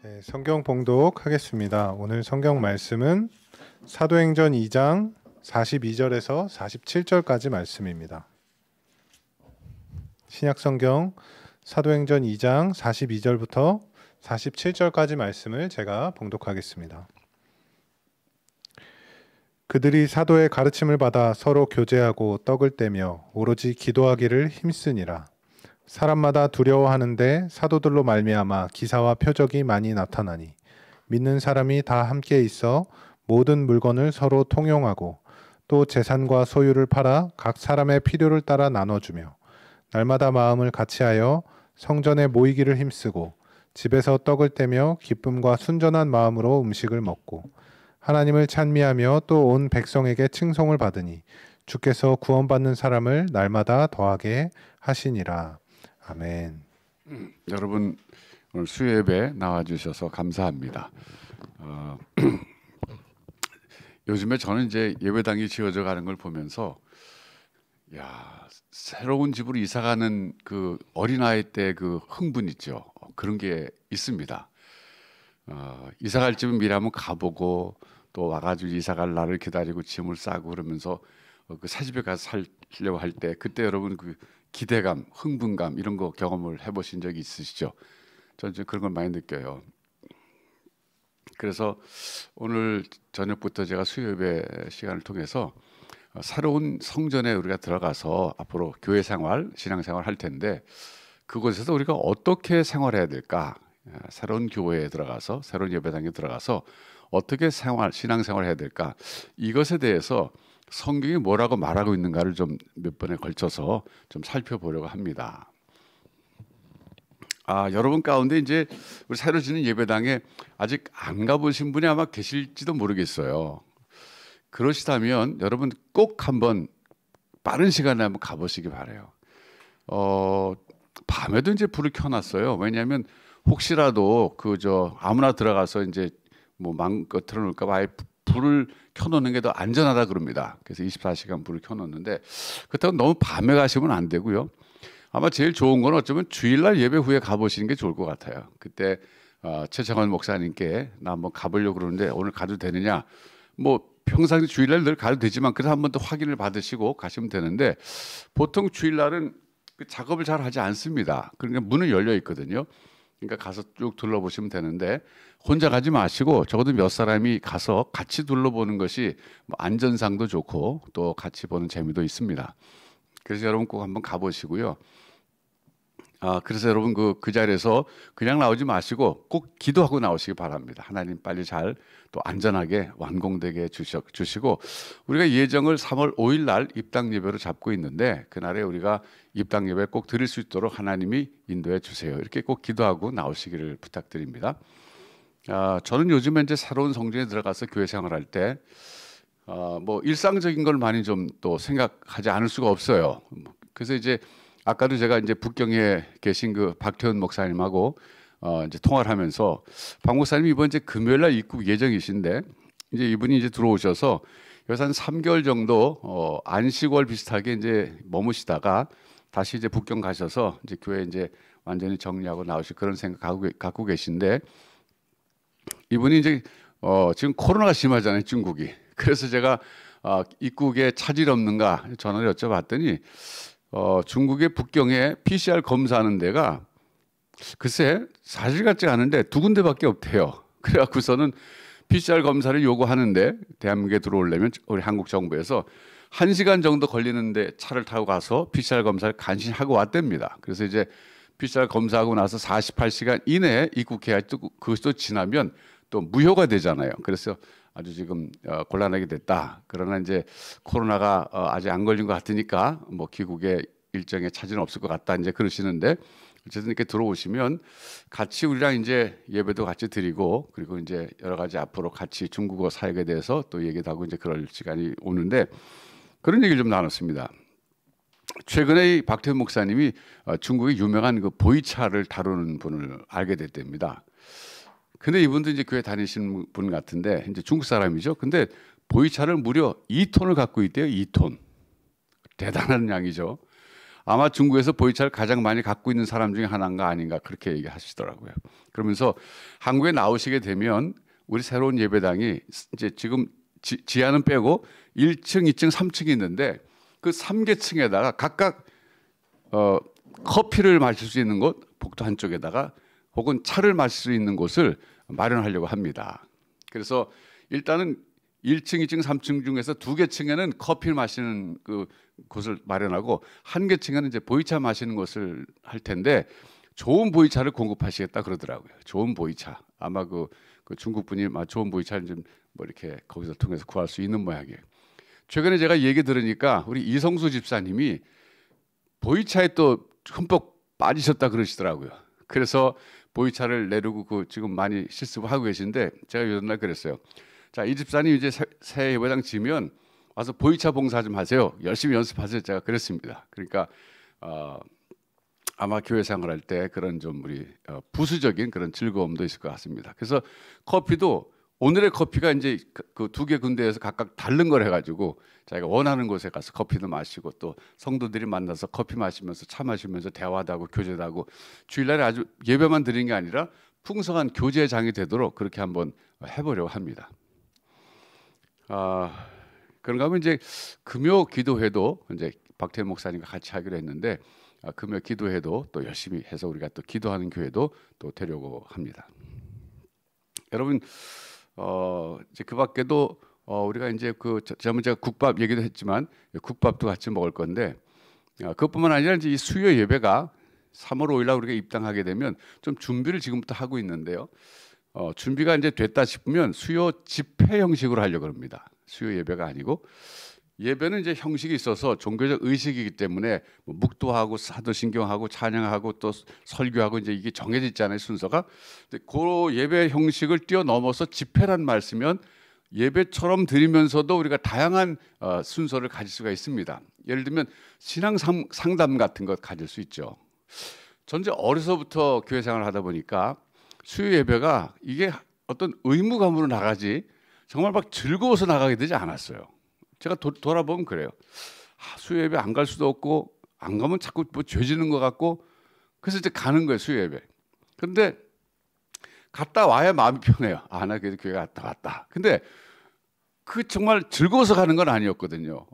네, 성경 봉독하겠습니다. 오늘 성경 말씀은 사도행전 2장 42절에서 47절까지 말씀입니다. 신약 성경 사도행전 2장 42절부터 47절까지 말씀을 제가 봉독하겠습니다. 그들이 사도의 가르침을 받아 서로 교제하고 떡을 떼며 오로지 기도하기를 힘쓰니라. 사람마다 두려워하는데 사도들로 말미암아 기사와 표적이 많이 나타나니 믿는 사람이 다 함께 있어 모든 물건을 서로 통용하고 또 재산과 소유를 팔아 각 사람의 필요를 따라 나눠주며 날마다 마음을 같이하여 성전에 모이기를 힘쓰고 집에서 떡을 떼며 기쁨과 순전한 마음으로 음식을 먹고 하나님을 찬미하며 또 온 백성에게 칭송을 받으니 주께서 구원받는 사람을 날마다 더하게 하시니라. 아멘. 여러분 오늘 수요예배 나와주셔서 감사합니다. 요즘에 저는 이제 예배당이 지어져 가는 걸 보면서 새로운 집으로 이사 가는 그 어린아이 때 그 흥분 있죠. 그런 게 있습니다. 이사 갈 집은 미리 한번 가보고 또 와가지고 이사 갈 날을 기다리고 짐을 싸고 그러면서 그 새 집에 가서 살려고 할 때 그때 여러분 그 기대감, 흥분감 이런 거 경험을 해보신 적이 있으시죠? 저는 그런 걸 많이 느껴요. 그래서 오늘 저녁부터 제가 수요예배 시간을 통해서 새로운 성전에 우리가 들어가서 앞으로 교회 생활, 신앙 생활 할 텐데 그곳에서 우리가 어떻게 생활해야 될까? 새로운 교회에 들어가서 새로운 예배당에 들어가서 어떻게 신앙 생활해야 될까? 이것에 대해서 성경이 뭐라고 말하고 있는가를 좀 몇 번에 걸쳐서 좀 살펴보려고 합니다. 여러분 가운데 이제 우리 새로 지는 예배당에 아직 안 가보신 분이 아마 계실지도 모르겠어요. 그러시다면 여러분 꼭 한번 빠른 시간에 한번 가보시기 바라요. 밤에도 이제 불을 켜놨어요. 왜냐하면 혹시라도 아무나 들어가서 이제 뭐 마음껏 틀어놓을까 봐 아예 불을 켜놓는 게 더 안전하다 그럽니다. 그래서 24시간 불을 켜놓는데 그렇다고 너무 밤에 가시면 안 되고요. 아마 제일 좋은 건 어쩌면 주일날 예배 후에 가보시는 게 좋을 것 같아요. 그때 최정원 목사님께 나 한번 가보려고 그러는데 오늘 가도 되느냐? 뭐 평상시 주일날 늘 가도 되지만 그래서 한번 더 확인을 받으시고 가시면 되는데 보통 주일날은 그 작업을 잘 하지 않습니다. 그러니까 문은 열려 있거든요. 그러니까 가서 쭉 둘러보시면 되는데 혼자 가지 마시고 적어도 몇 사람이 가서 같이 둘러보는 것이 뭐 안전상도 좋고 또 같이 보는 재미도 있습니다. 그래서 여러분 꼭 한번 가보시고요. 그래서 여러분 그 자리에서 그냥 나오지 마시고 꼭 기도하고 나오시기 바랍니다. 하나님 빨리 잘 또 안전하게 완공되게 주시고 우리가 예정을 3월 5일 날 입당 예배로 잡고 있는데 그날에 우리가 입당 예배 꼭 드릴 수 있도록 하나님이 인도해 주세요. 이렇게 꼭 기도하고 나오시기를 부탁드립니다. 저는 요즘에 이제 새로운 성전에 들어가서 교회 생활할 때 뭐 일상적인 걸 많이 좀 또 생각하지 않을 수가 없어요. 그래서 이제 아까도 제가 이제 북경에 계신 그 박태훈 목사님하고 이제 통화를 하면서 박 목사님이 이번 이제 금요일 날 입국 예정이신데 이제 이분이 이제 들어오셔서 여기서 한 3개월 정도 안식월 비슷하게 이제 머무시다가 다시 이제 북경 가셔서 이제 교회 이제 완전히 정리하고 나오실 그런 생각 갖고 계신데 이분이 이제 지금 코로나가 심하잖아요, 중국이. 그래서 제가 입국에 차질 없는가 전화를 여쭤봤더니 중국의 북경에 PCR 검사하는 데가 글쎄 사실 같지가 않은데 2군데밖에 없대요. 그래갖고서는 PCR 검사를 요구하는데 대한민국에 들어오려면 우리 한국 정부에서 1시간 정도 걸리는데 차를 타고 가서 PCR 검사를 간신히 하고 왔답니다. 그래서 이제 PCR 검사하고 나서 48시간 이내에 입국해야 또 그것이 또 지나면 또 무효가 되잖아요. 그래서 아주 지금 곤란하게 됐다. 그러나 이제 코로나가 아직 안 걸린 것 같으니까 뭐 귀국의 일정에 차질은 없을 것 같다. 이제 그러시는데 어쨌든 이렇게 들어오시면 같이 우리랑 이제 예배도 같이 드리고 그리고 이제 여러 가지 앞으로 같이 중국어 사역에 대해서 또 얘기도 하고 이제 그럴 시간이 오는데 그런 얘기를 좀 나눴습니다. 최근에 이 박태훈 목사님이 중국의 유명한 그 보이차를 다루는 분을 알게 됐답니다. 근데 이분도 이제 교회 다니시는 분 같은데 이제 중국 사람이죠. 근데 보이차를 무려 2톤을 갖고 있대요. 2톤. 대단한 양이죠. 아마 중국에서 보이차를 가장 많이 갖고 있는 사람 중에 하나인가 아닌가 그렇게 얘기하시더라고요. 그러면서 한국에 나오시게 되면 우리 새로운 예배당이 이제 지금 지하는 빼고 1층, 2층, 3층이 있는데 그 3계층에다가 각각 커피를 마실 수 있는 곳 복도 한쪽에다가 혹은 차를 마실 수 있는 곳을 마련하려고 합니다. 그래서 일단은 1층, 2층, 3층 중에서 2계층에는 커피를 마시는 그 곳을 마련하고 1계층에는 이제 보이차 마시는 곳을 할 텐데 좋은 보이차를 공급하시겠다 그러더라고요. 좋은 보이차. 아마 그 중국 분이 좋은 보이차를 좀 뭐 이렇게 거기서 통해서 구할 수 있는 모양이에요. 최근에 제가 얘기 들으니까 우리 이성수 집사님이 보이차에 또 흠뻑 빠지셨다 그러시더라고요. 그래서 보이차를 내리고 지금 많이 실습하고 계신데 제가 요즘 날 그랬어요. 자, 이 집사님 이제 새 예배당 지면 와서 보이차 봉사 좀 하세요. 열심히 연습하세요. 제가 그랬습니다. 그러니까 아마 교회 생활할 때 그런 좀 우리 부수적인 그런 즐거움도 있을 것 같습니다. 그래서 커피도 오늘의 커피가 이제 그 2개 군데에서 각각 다른 걸 해가지고 자기가 원하는 곳에 가서 커피도 마시고 또 성도들이 만나서 커피 마시면서 차 마시면서 대화도 하고 교제도 하고 주일날에 아주 예배만 드리는 게 아니라 풍성한 교제장이 되도록 그렇게 한번 해보려고 합니다. 그런가 하면 이제 금요 기도회도 이제 박태현 목사님과 같이 하기로 했는데 금요 기도회도 또 열심히 해서 우리가 또 기도하는 교회도 또 되려고 합니다. 여러분 이제 그 밖에도 우리가 이제 지난번 제가 국밥 얘기도 했지만 국밥도 같이 먹을 건데 그것뿐만 아니라 이제 이 수요 예배가 3월 5일 날 우리가 입당하게 되면 좀 준비를 지금부터 하고 있는데요. 준비가 이제 됐다 싶으면 수요 집회 형식으로 하려고 합니다. 수요 예배가 아니고 예배는 이제 형식이 있어서 종교적 의식이기 때문에 뭐 묵도하고 사도신경하고 찬양하고 또 설교하고 이제 이게 정해져 있잖아요, 순서가. 근데 그 예배 형식을 뛰어넘어서 집회란 말씀이면 예배처럼 드리면서도 우리가 다양한 순서를 가질 수가 있습니다. 예를 들면 신앙 상담 같은 것 가질 수 있죠. 전제 어려서부터 교회 생활을 하다 보니까 수요 예배가 이게 어떤 의무감으로 나가지 정말 막 즐거워서 나가게 되지 않았어요. 제가 돌아보면 그래요. 수요 예배 안 갈 수도 없고 안 가면 자꾸 뭐 죄지는 것 같고 그래서 이제 가는 거예요, 수요 예배. 근데 갔다 와야 마음이 편해요. 나 그래도 교회 갔다 왔다. 근데 그 정말 즐거워서 가는 건 아니었거든요.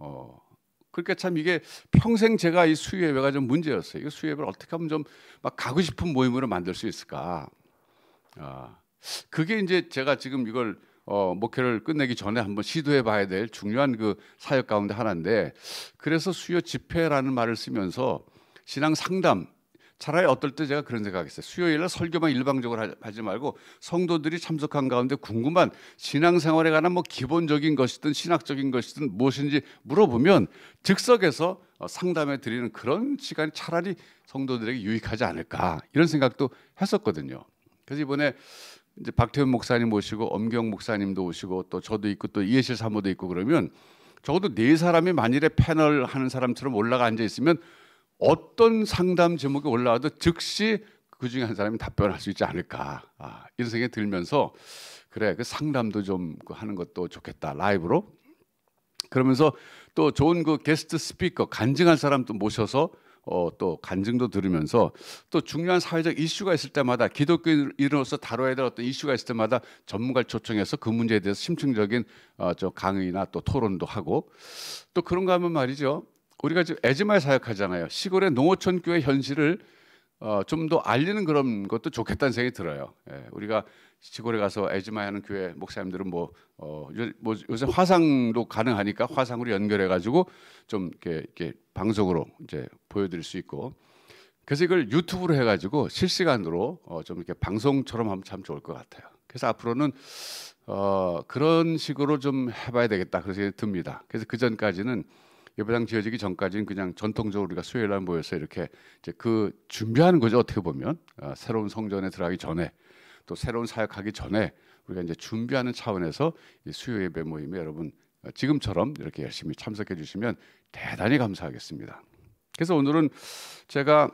그러니까 참 이게 평생 제가 이 수요 예배가 좀 문제였어요. 이 수요 예배를 어떻게 하면 좀 막 가고 싶은 모임으로 만들 수 있을까? 그게 이제 제가 지금 이걸 목회를 끝내기 전에 한번 시도해봐야 될 중요한 그 사역 가운데 하나인데 그래서 수요 집회라는 말을 쓰면서 신앙 상담 차라리 어떨 때 제가 그런 생각했어요. 수요일날 설교만 일방적으로 하지 말고 성도들이 참석한 가운데 궁금한 신앙생활에 관한 뭐 기본적인 것이든 신학적인 것이든 무엇인지 물어보면 즉석에서 상담해 드리는 그런 시간이 차라리 성도들에게 유익하지 않을까 이런 생각도 했었거든요. 그래서 이번에 이제 박태훈 목사님 모시고 엄경 목사님도 오시고 또 저도 있고 또 이해실 사모도 있고 그러면 적어도 4사람이 만일에 패널 하는 사람처럼 올라가 앉아 있으면 어떤 상담 제목이 올라와도 즉시 그 중에 한 사람이 답변할 수 있지 않을까 이런 생각이 들면서 그래 그 상담도 좀 하는 것도 좋겠다 라이브로 그러면서 또 좋은 그 게스트 스피커 간증할 사람 또 모셔서 또 간증도 들으면서 또 중요한 사회적 이슈가 있을 때마다 기독교인으로서 다뤄야 될 어떤 이슈가 있을 때마다 전문가를 초청해서 그 문제에 대해서 심층적인 저 강의나 또 토론도 하고 또 그런가 하면 말이죠. 우리가 지금 에즈마에 사역하잖아요. 시골의 농어촌 교회 현실을 좀 더 알리는 그런 것도 좋겠다는 생각이 들어요. 우리가 시골에 가서 에즈마에 하는 교회 목사님들은 뭐 요새 화상도 가능하니까 화상으로 연결해 가지고 좀 이렇게 방송으로 이제 보여드릴 수 있고 그래서 이걸 유튜브로 해가지고 실시간으로 좀 이렇게 방송처럼 하면 참 좋을 것 같아요. 그래서 앞으로는 그런 식으로 좀 해봐야 되겠다 그런 생각이 듭니다. 그래서 그 전까지는 예배당 지어지기 전까지는 그냥 전통적으로 우리가 수요일날 모여서 이렇게 이제 그 준비하는 거죠. 어떻게 보면 새로운 성전에 들어가기 전에 또 새로운 사역하기 전에 우리가 이제 준비하는 차원에서 이 수요 예배 모임에 여러분 지금처럼 이렇게 열심히 참석해 주시면 대단히 감사하겠습니다. 그래서 오늘은 제가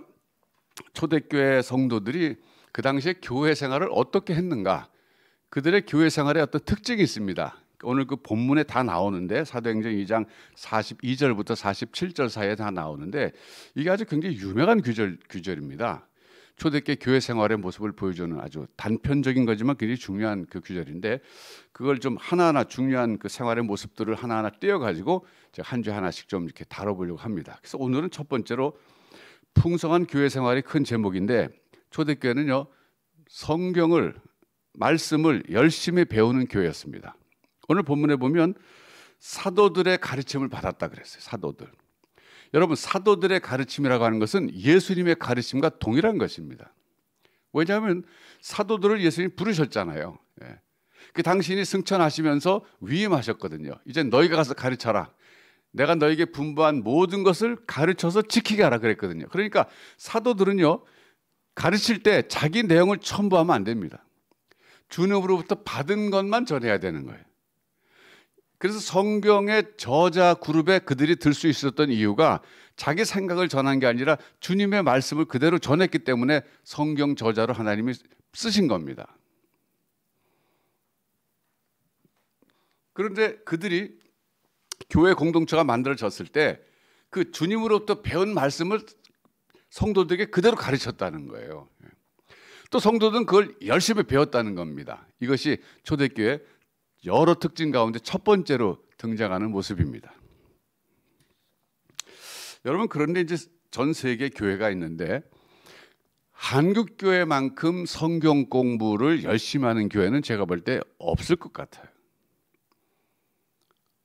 초대교회 성도들이 그 당시에 교회 생활을 어떻게 했는가 그들의 교회 생활에 어떤 특징이 있습니다. 오늘 그 본문에 다 나오는데 사도행전 2장 42절부터 47절 사이에 다 나오는데 이게 아주 굉장히 유명한 규절입니다. 초대교회 교회 생활의 모습을 보여주는 아주 단편적인 거지만 굉장히 중요한 그 규절인데 그걸 좀 하나하나 중요한 그 생활의 모습들을 하나하나 떼어가지고 제가 한 주 하나씩 좀 이렇게 다뤄보려고 합니다. 그래서 오늘은 첫 번째로 풍성한 교회 생활이 큰 제목인데 초대교회는요 성경을 말씀을 열심히 배우는 교회였습니다. 오늘 본문에 보면 사도들의 가르침을 받았다 그랬어요. 사도들. 여러분 사도들의 가르침이라고 하는 것은 예수님의 가르침과 동일한 것입니다. 왜냐하면 사도들을 예수님이 부르셨잖아요. 예. 그 당신이 승천하시면서 위임하셨거든요. 이제 너희가 가서 가르쳐라. 내가 너에게 분부한 모든 것을 가르쳐서 지키게 하라 그랬거든요. 그러니까 사도들은요 가르칠 때 자기 내용을 첨부하면 안 됩니다. 주님으로부터 받은 것만 전해야 되는 거예요. 그래서 성경의 저자 그룹에 그들이 들 수 있었던 이유가 자기 생각을 전한 게 아니라 주님의 말씀을 그대로 전했기 때문에 성경 저자로 하나님이 쓰신 겁니다. 그런데 그들이 교회 공동체가 만들어졌을 때 그 주님으로부터 배운 말씀을 성도들에게 그대로 가르쳤다는 거예요. 또 성도들은 그걸 열심히 배웠다는 겁니다. 이것이 초대교회 여러 특징 가운데 첫 번째로 등장하는 모습입니다. 여러분 그런데 이제 전 세계 교회가 있는데 한국 교회만큼 성경 공부를 열심히 하는 교회는 제가 볼 때 없을 것 같아요.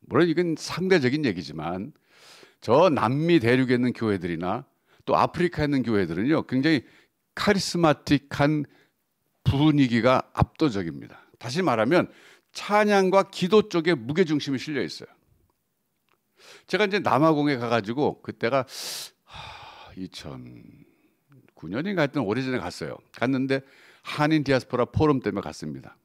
물론 이건 상대적인 얘기지만 저 남미 대륙에 있는 교회들이나 또 아프리카에 있는 교회들은요 굉장히 카리스마틱한 분위기가 압도적입니다. 다시 말하면 찬양과 기도 쪽에 무게중심이 실려 있어요. 제가 이제 남아공에 가가지고 그때가 2009년인가 하여튼 오래전에 갔어요. 갔는데 한인 디아스포라 포럼 때문에 갔습니다.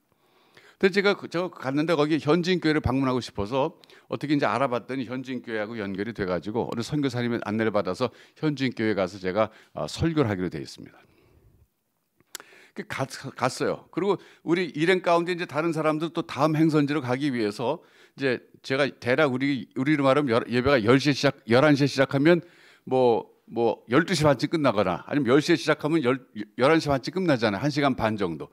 근데 제가 갔는데 거기 현지인 교회를 방문하고 싶어서 어떻게 이제 알아봤더니 현지인 교회하고 연결이 돼가지고 어느 선교사님의 안내를 받아서 현지인 교회 가서 제가 설교를 하기로 되어 있습니다. 갔어요. 그리고 우리 일행 가운데 이제 다른 사람들 또 다음 행선지로 가기 위해서 이제 제가 대략 우리로 말하면 예배가 10시에 11시에 시작하면 뭐 12시 반쯤 끝나거나 아니면 10시에 시작하면 11시 반쯤 끝나잖아요. 1시간 반 정도.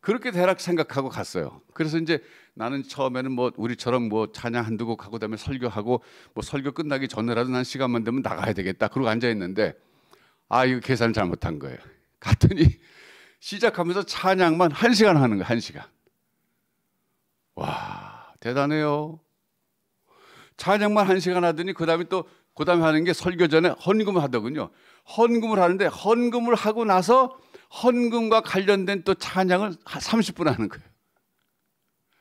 그렇게 대략 생각하고 갔어요. 그래서 이제 나는 처음에는 뭐 우리처럼 뭐 찬양 한두 곡 하고 그다음에 설교하고 뭐 설교 끝나기 전에라도 난 시간만 되면 나가야 되겠다. 그러고 앉아 있는데 이거 계산을 잘못한 거예요. 갔더니 시작하면서 찬양만 1시간 하는 거예요. 1시간. 와, 대단해요. 찬양만 1시간 하더니 그다음에 하는 게 설교 전에 헌금을 하더군요. 헌금을 하는데 헌금을 하고 나서 헌금과 관련된 또 찬양을 30분 하는 거예요.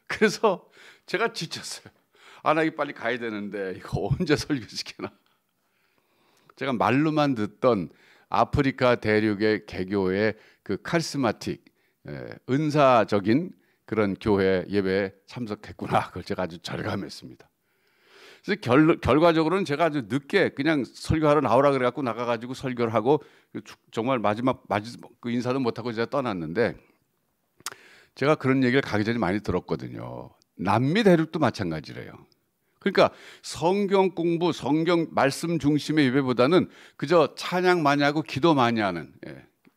그래서 제가 지쳤어요. 나 이거 빨리 가야 되는데 이거 언제 설교시키나. 제가 말로만 듣던 아프리카 대륙의 개교의 그 카리스마틱 은사적인 그런 교회 예배에 참석했구나. 그걸 제가 아주 절감했습니다. 그래서 결과적으로는 제가 아주 늦게 그냥 설교하러 나오라 그래갖고 나가가지고 설교를 하고 정말 마지막 그 인사도 못하고 제가 떠났는데 제가 그런 얘기를 가기 전에 많이 들었거든요. 남미 대륙도 마찬가지래요. 그러니까 성경 공부, 성경 말씀 중심의 예배보다는 그저 찬양 많이 하고 기도 많이 하는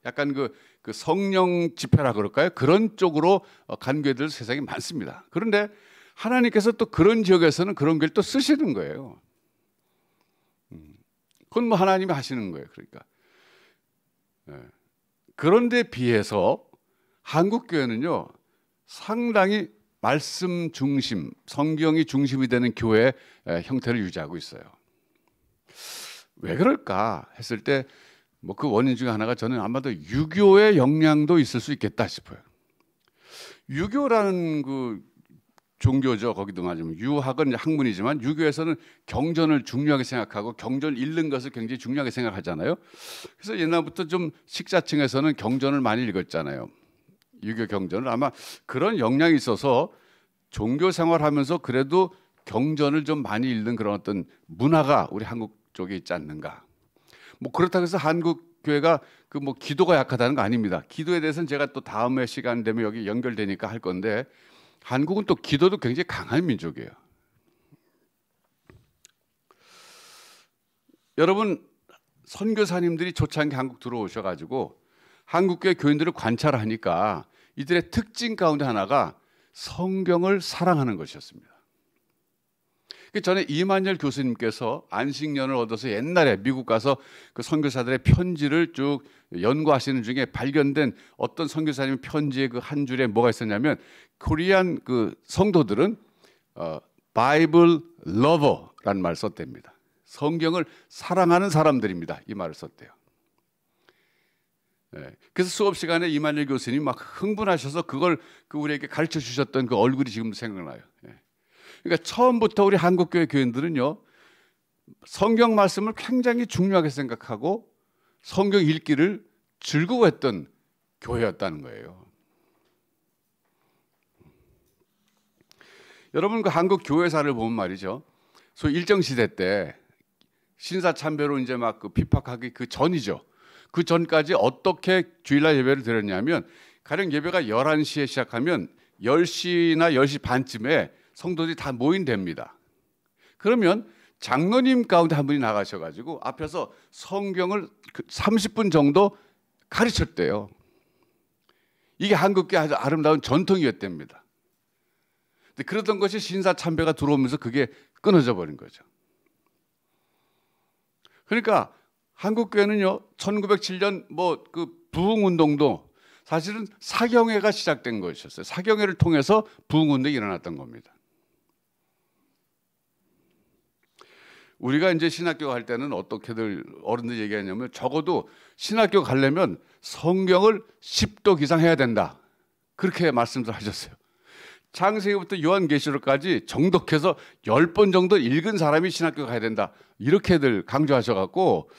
약간 그 성령 집회라 그럴까요? 그런 쪽으로 간 교회들 세상에 많습니다. 그런데 하나님께서 또 그런 지역에서는 그런 교회를 또 쓰시는 거예요. 그건 뭐 하나님이 하시는 거예요. 그러니까 그런데 비해서 한국 교회는요 상당히 말씀 중심, 성경이 중심이 되는 교회 형태를 유지하고 있어요. 왜 그럴까 했을 때 뭐 그 원인 중에 하나가 저는 아마도 유교의 영향도 있을 수 있겠다 싶어요. 유교라는 그 종교죠. 거기도 말하자면 유학은 학문이지만 유교에서는 경전을 중요하게 생각하고 경전을 읽는 것을 굉장히 중요하게 생각하잖아요. 그래서 옛날부터 좀 식자층에서는 경전을 많이 읽었잖아요. 유교 경전을 아마 그런 영향이 있어서 종교 생활하면서 그래도 경전을 좀 많이 읽는 그런 어떤 문화가 우리 한국 쪽에 있지 않는가. 뭐 그렇다고 해서 한국 교회가 그 뭐 기도가 약하다는 거 아닙니다. 기도에 대해서는 제가 또 다음에 시간 되면 여기 연결되니까 할 건데 한국은 또 기도도 굉장히 강한 민족이에요. 여러분 선교사님들이 초창기 한국 들어오셔가지고 한국교회 교인들을 관찰하니까 이들의 특징 가운데 하나가 성경을 사랑하는 것이었습니다. 전에 이만열 교수님께서 안식년을 얻어서 옛날에 미국 가서 그 선교사들의 편지를 쭉 연구하시는 중에 발견된 어떤 선교사님 편지의 그 한 줄에 뭐가 있었냐면 코리안 그 성도들은 바이블 러버라는 말을 썼답니다. 성경을 사랑하는 사람들입니다. 이 말을 썼대요. 그래서 수업 시간에 이만열 교수님이 막 흥분하셔서 그걸 우리에게 가르쳐 주셨던 그 얼굴이 지금도 생각나요. 그러니까 처음부터 우리 한국교회 교인들은요, 성경 말씀을 굉장히 중요하게 생각하고 성경 읽기를 즐거워했던 교회였다는 거예요. 여러분 그 한국 교회사를 보면 말이죠, 소위 일정시대 때 신사참배로 이제 막 그 핍박하기 그 전이죠. 그 전까지 어떻게 주일날 예배를 드렸냐면 가령 예배가 11시에 시작하면 10시나 10시 반쯤에 성도들이 다 모인답니다. 그러면 장로님 가운데 한 분이 나가셔가지고 앞에서 성경을 30분 정도 가르쳤대요. 이게 한국교회 아주 아름다운 전통이었답니다. 근데 그러던 것이 신사참배가 들어오면서 그게 끊어져 버린 거죠. 그러니까 한국교회는요, 1907년 뭐 그 부흥운동도 사실은 사경회가 시작된 것이었어요. 사경회를 통해서 부흥운동이 일어났던 겁니다. 우리가 이제 신학교 갈 때는 어떻게들 어른들 얘기하냐면 적어도 신학교 가려면 성경을 10독 이상 해야 된다. 그렇게 말씀들 하셨어요. 창세기부터 요한계시록까지 정독해서 10번 정도 읽은 사람이 신학교 가야 된다. 이렇게들 강조하셔갖고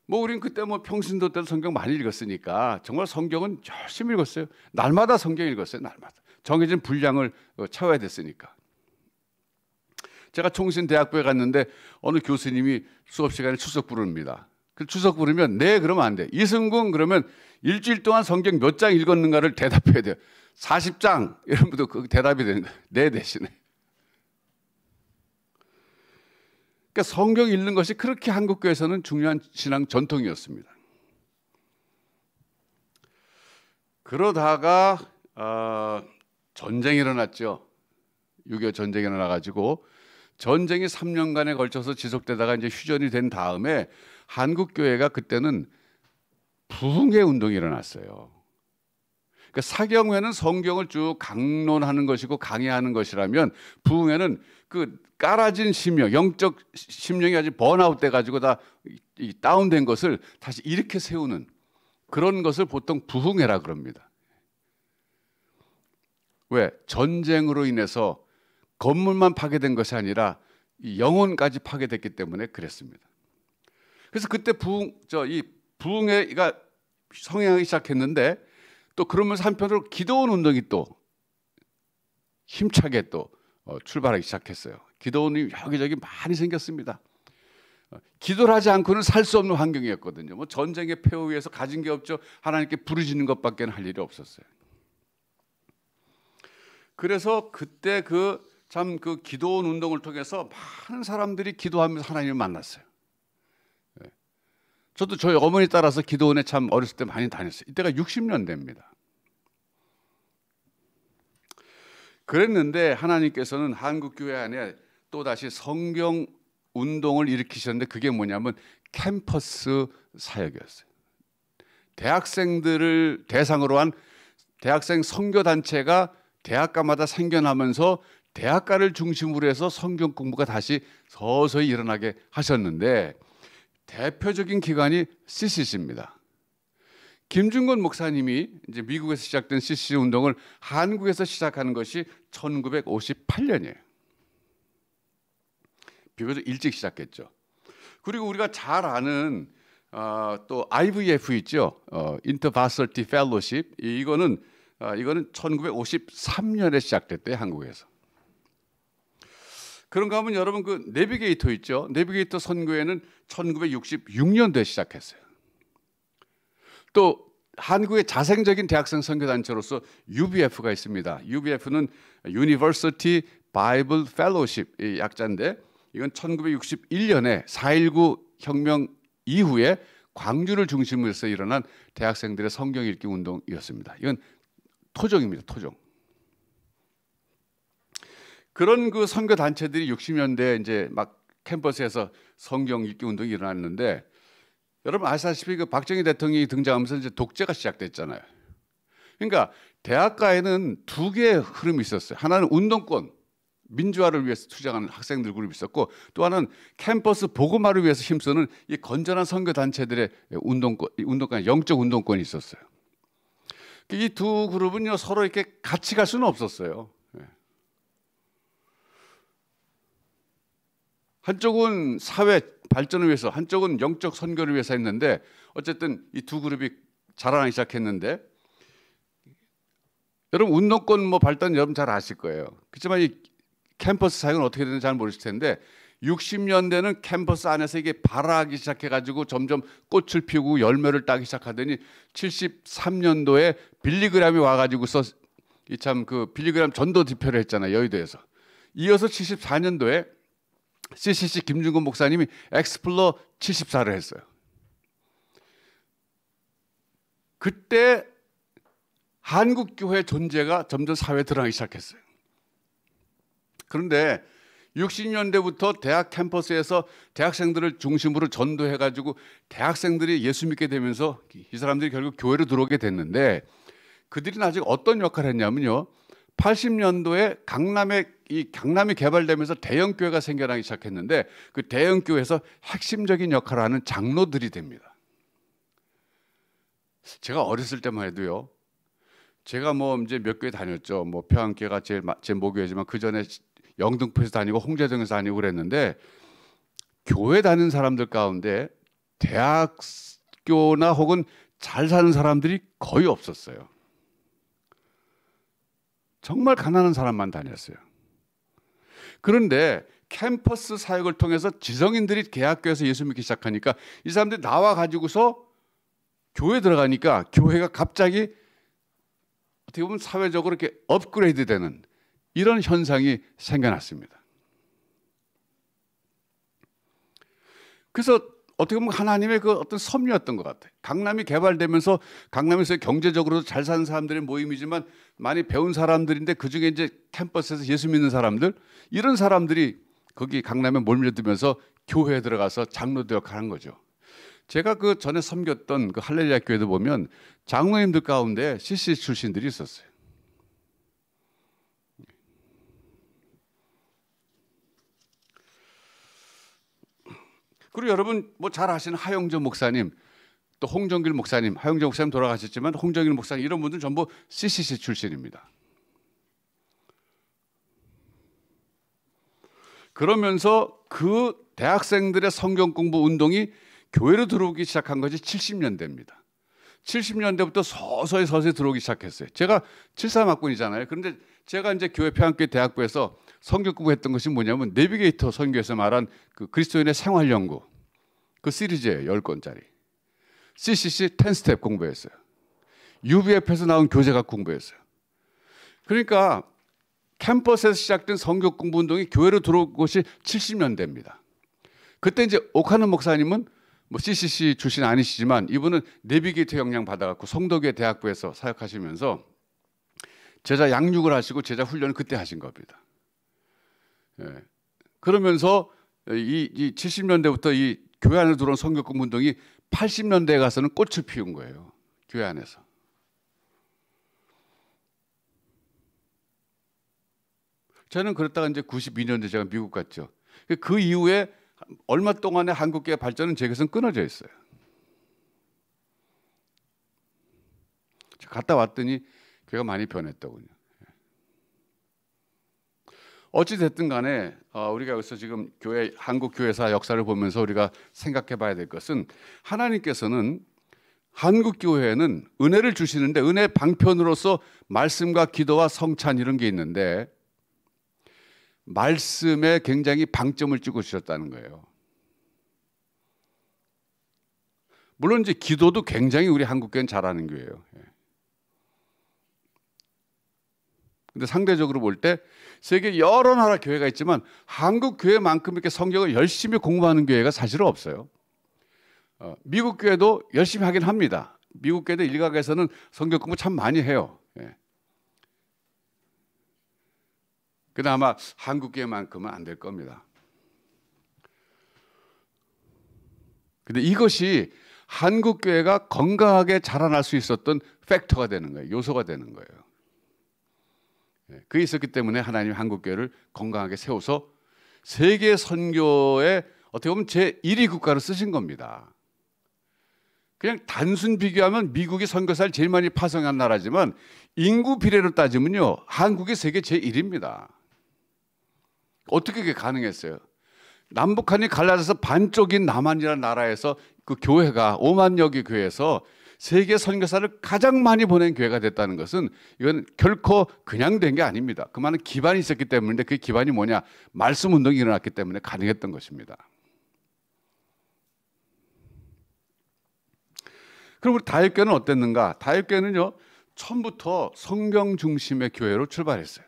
뭐 우린 그때 뭐 평신도 때도 성경 많이 읽었으니까 정말 성경은 열심히 읽었어요. 날마다 성경 읽었어요. 날마다. 정해진 분량을 채워야 됐으니까. 제가 총신대학부에 갔는데 어느 교수님이 수업 시간에 추석 부릅니다. 그 추석 부르면 네 그러면 안 돼. 이승군 그러면 일주일 동안 성경 몇 장 읽었는가를 대답해야 돼요. 40장 이런 것도 그 대답이 되는 거예요. 네 대신에. 그러니까 성경 읽는 것이 그렇게 한국교회에서는 중요한 신앙 전통이었습니다. 그러다가 전쟁이 일어났죠. 6.25 전쟁이 일어나가지고 전쟁이 3년간에 걸쳐서 지속되다가 이제 휴전이 된 다음에 한국교회가 그때는 부흥의 운동이 일어났어요. 그러니까 사경회는 성경을 쭉 강론하는 것이고 강의하는 것이라면 부흥회는 그 깔아진 심령, 영적 심령이 아주 번아웃 돼가지고 다 다운된 것을 다시 이렇게 세우는 그런 것을 보통 부흥회라 그럽니다. 왜? 전쟁으로 인해서 건물만 파괴된 것이 아니라 영혼까지 파괴됐기 때문에 그랬습니다. 그래서 그때 이 부흥회가 성행하기 시작했는데 또 그러면서 한편으로 기도원 운동이 또 힘차게 또 출발하기 시작했어요. 기도원이 여기저기 많이 생겼습니다. 기도를 하지 않고는 살 수 없는 환경이었거든요. 뭐 전쟁의 폐허 위에서 가진 게 없죠. 하나님께 부르짖는 것밖에 할 일이 없었어요. 그래서 그때 그 기도원 운동을 통해서 많은 사람들이 기도하면서 하나님을 만났어요. 저도 저희 어머니 따라서 기도원에 참 어렸을 때 많이 다녔어요. 이때가 60년대입니다. 그랬는데 하나님께서는 한국교회 안에 또다시 성경 운동을 일으키셨는데 그게 뭐냐면 캠퍼스 사역이었어요. 대학생들을 대상으로 한 대학생 선교단체가 대학가마다 생겨나면서 대학가를 중심으로 해서 성경 공부가 다시 서서히 일어나게 하셨는데 대표적인 기관이 CCC입니다. 김중건 목사님이 이제 미국에서 시작된 CCC 운동을 한국에서 시작하는 것이 1958년이에요. 비교적 일찍 시작했죠. 그리고 우리가 잘 아는 또 IVF 있죠. Intervarsity Fellowship. 이거는 1953년에 시작됐대요, 한국에서. 그런가 하면 여러분 그 내비게이터 있죠. 내비게이터 선교회는 1966년도에 시작했어요. 또 한국의 자생적인 대학생 선교단체로서 UBF가 있습니다. UBF는 University Bible Fellowship 이 약자인데 이건 1961년에 4.19 혁명 이후에 광주를 중심으로 해서 일어난 대학생들의 성경 읽기 운동이었습니다. 이건 토종입니다. 토종. 그런 그 선교 단체들이 60년대에 이제 막 캠퍼스에서 성경 읽기 운동이 일어났는데 여러분 아시다시피 그 박정희 대통령이 등장하면서 이제 독재가 시작됐잖아요. 그러니까 대학가에는 두 개의 흐름이 있었어요. 하나는 운동권, 민주화를 위해서 투쟁하는 학생들 그룹이 있었고 또 하나는 캠퍼스 복음화를 위해서 힘쓰는 이 건전한 선교 단체들의 운동권, 영적 운동권이 있었어요. 이 두 그룹은요 서로 이렇게 같이 갈 수는 없었어요. 한쪽은 사회 발전을 위해서, 한쪽은 영적 선교를 위해서 했는데 어쨌든 이 두 그룹이 자라나기 시작했는데 여러분 운동권 뭐 발전 여러분 잘 아실 거예요. 그렇지만 이 캠퍼스 사역은 어떻게 되는지 잘 모르실 텐데 60년대는 캠퍼스 안에서 이게 발화하기 시작해가지고 점점 꽃을 피우고 열매를 따기 시작하더니 73년도에 빌리그램이 와가지고서 이 참 그 빌리그램 전도 집회를 했잖아요. 여의도에서. 이어서 74년도에 CCC 김준건 목사님이 엑스플로 74를 했어요. 그때 한국교회 존재가 점점 사회에 드러나기 시작했어요. 그런데 60년대부터 대학 캠퍼스에서 대학생들을 중심으로 전도해가지고 대학생들이 예수 믿게 되면서 이 사람들이 결국 교회로 들어오게 됐는데 그들이 나중에 어떤 역할을 했냐면요. 80년도에 강남이 개발되면서 대형 교회가 생겨나기 시작했는데 그 대형 교회에서 핵심적인 역할을 하는 장로들이 됩니다. 제가 어렸을 때만 해도요. 제가 뭐 이제 몇 교회 다녔죠. 뭐 평안교회가 제 모교회지만 그 전에 영등포에서 다니고 홍제동에서 다니고 그랬는데 교회 다니는 사람들 가운데 대학교나 혹은 잘 사는 사람들이 거의 없었어요. 정말 가난한 사람만 다녔어요. 그런데 캠퍼스 사역을 통해서 지성인들이 개학교에서 예수 믿기 시작하니까 이 사람들이 나와 가지고서 교회 들어가니까 교회가 갑자기 어떻게 보면 사회적으로 이렇게 업그레이드 되는 이런 현상이 생겨났습니다. 그래서 어떻게 보면 하나님의 그 어떤 섭리였던 것 같아요. 강남이 개발되면서 강남에서 경제적으로 잘 사는 사람들의 모임이지만 많이 배운 사람들인데 그중에 이제 캠퍼스에서 예수 믿는 사람들 이런 사람들이 거기 강남에 몰려들면서 교회에 들어가서 장로들 역할을 한 거죠. 제가 그 전에 섬겼던 그 할렐루야 교회도 보면 장로님들 가운데 CC 출신들이 있었어요. 그리고 여러분 뭐 잘 아시는 하영조 목사님 또 홍정길 목사님, 하영조 목사님 돌아가셨지만 홍정길 목사님 이런 분들 전부 CCC 출신입니다. 그러면서 그 대학생들의 성경 공부 운동이 교회로 들어오기 시작한 것이 70년대입니다. 70년대부터 서서히 들어오기 시작했어요. 제가 73학번이잖아요. 그런데 제가 이제 교회 평안교회 대학부에서 성경 공부했던 것이 뭐냐면 내비게이터 선교에서 말한 그 그리스도인의 생활 연구 그 시리즈예요. 10권짜리. CCC 10스텝 공부했어요. UBF에서 나온 교재학 공부했어요. 그러니까 캠퍼스에서 시작된 성경 공부 운동이 교회로 들어온 것이 70년대입니다. 그때 이제 오카는 목사님은 뭐 CCC 출신 아니시지만 이분은 내비게이터 영향 받아갖고 성도교회 대학부에서 사역하시면서 제자 양육을 하시고 제자 훈련을 그때 하신 겁니다. 예. 그러면서 이 70년대부터 이 교회 안에 들어온 성경 공부 운동이 80년대에 가서는 꽃을 피운 거예요. 교회 안에서. 저는 그랬다가 이제 92년도에 제가 미국 갔죠. 그 이후에 얼마 동안의 한국교회 발전은 제게서는 끊어져 있어요. 갔다 왔더니 교회가 많이 변했더군요. 어찌 됐든 간에 우리가 여기서 지금 교회 한국 교회사 역사를 보면서 우리가 생각해 봐야 될 것은 하나님께서는 한국 교회에는 은혜를 주시는데 은혜 방편으로서 말씀과 기도와 성찬 이런 게 있는데 말씀에 굉장히 방점을 찍어 주셨다는 거예요. 물론 이제 기도도 굉장히 우리 한국교회는 잘하는 교회예요. 근데 상대적으로 볼 때 세계 여러 나라 교회가 있지만 한국 교회만큼 이렇게 성경을 열심히 공부하는 교회가 사실은 없어요. 미국 교회도 열심히 하긴 합니다. 미국 교회도 일각에서는 성경 공부 참 많이 해요. 근데 아마 한국 교회만큼은 안 될 겁니다. 근데 이것이 한국 교회가 건강하게 자라날 수 있었던 팩터가 되는 거예요. 요소가 되는 거예요. 그게 있었기 때문에 하나님이 한국 교회를 건강하게 세워서 세계 선교에 어떻게 보면 제1위 국가로 쓰신 겁니다. 그냥 단순 비교하면 미국이 선교사를 제일 많이 파송한 나라지만 인구 비례로 따지면요, 한국이 세계 제1위입니다. 어떻게 그게 가능했어요? 남북한이 갈라져서 반쪽인 남한이라는 나라에서 그 교회가 5만여 개 교회에서 세계 선교사를 가장 많이 보낸 교회가 됐다는 것은 이건 결코 그냥 된 게 아닙니다. 그 많은 기반이 있었기 때문인데 그 기반이 뭐냐? 말씀 운동이 일어났기 때문에 가능했던 것입니다. 그럼 우리 다윗교회는 어땠는가? 다윗교회는요, 처음부터 성경 중심의 교회로 출발했어요.